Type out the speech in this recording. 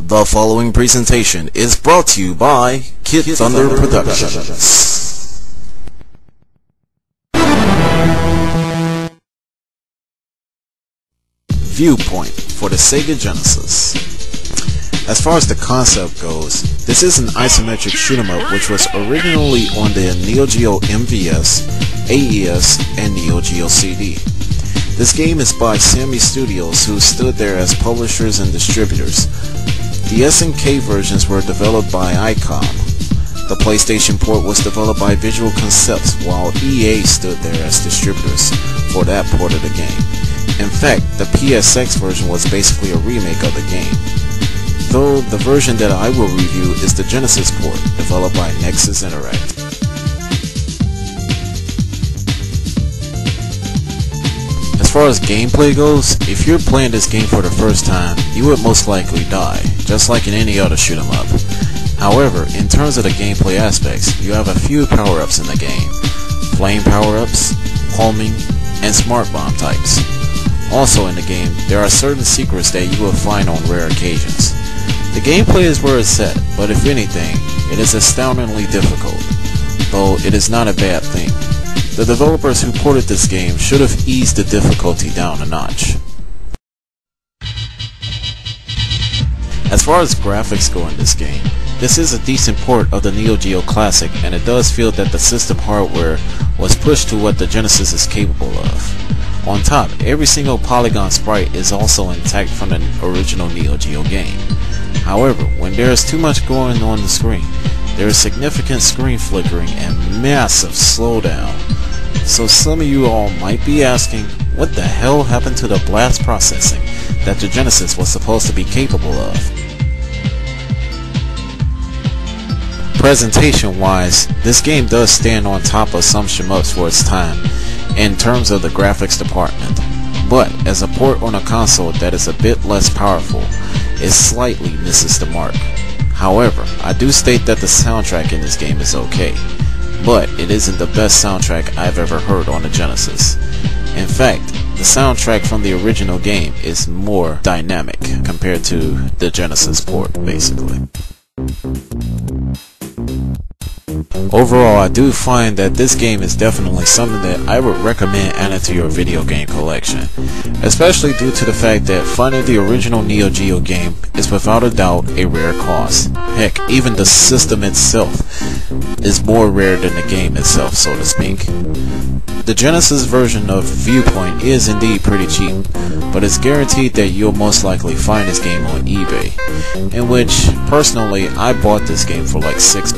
The following presentation is brought to you by kidThunder Productions. Viewpoint for the Sega Genesis. As far as the concept goes, this is an isometric shoot-'em-up which was originally on the Neo Geo MVS, AES, and Neo Geo CD. This game is by Sammy Studios, who stood there as publishers and distributors. The SNK versions were developed by iCom. The PlayStation port was developed by Visual Concepts, while EA stood there as distributors for that port of the game. In fact, the PSX version was basically a remake of the game, though the version that I will review is the Genesis port, developed by Nexus Interactive. As far as gameplay goes, if you're playing this game for the first time, you would most likely die, just like in any other shoot-'em-up. However, in terms of the gameplay aspects, you have a few power-ups in the game: flame power-ups, homing, and smart bomb types. Also in the game, there are certain secrets that you will find on rare occasions. The gameplay is where it's at, but if anything, it is astoundingly difficult, though it is not a bad thing. The developers who ported this game should have eased the difficulty down a notch. As far as graphics go in this game, this is a decent port of the Neo Geo Classic, and it does feel that the system hardware was pushed to what the Genesis is capable of. On top, every single polygon sprite is also intact from the original Neo Geo game. However, when there is too much going on the screen, there is significant screen flickering and massive slowdown. So some of you all might be asking, what the hell happened to the blast processing that the Genesis was supposed to be capable of? Presentation wise, this game does stand on top of some shmups for its time in terms of the graphics department, but as a port on a console that is a bit less powerful, it slightly misses the mark. However, I do state that the soundtrack in this game is okay, but it isn't the best soundtrack I've ever heard on the Genesis. In fact, the soundtrack from the original game is more dynamic compared to the Genesis port, basically. Overall, I do find that this game is definitely something that I would recommend adding to your video game collection, especially due to the fact that finding the original Neo Geo game is without a doubt a rare cost. Heck, even the system itself is more rare than the game itself, so to speak. The Genesis version of Viewpoint is indeed pretty cheap, but it's guaranteed that you'll most likely find this game on eBay, in which, personally, I bought this game for like $6.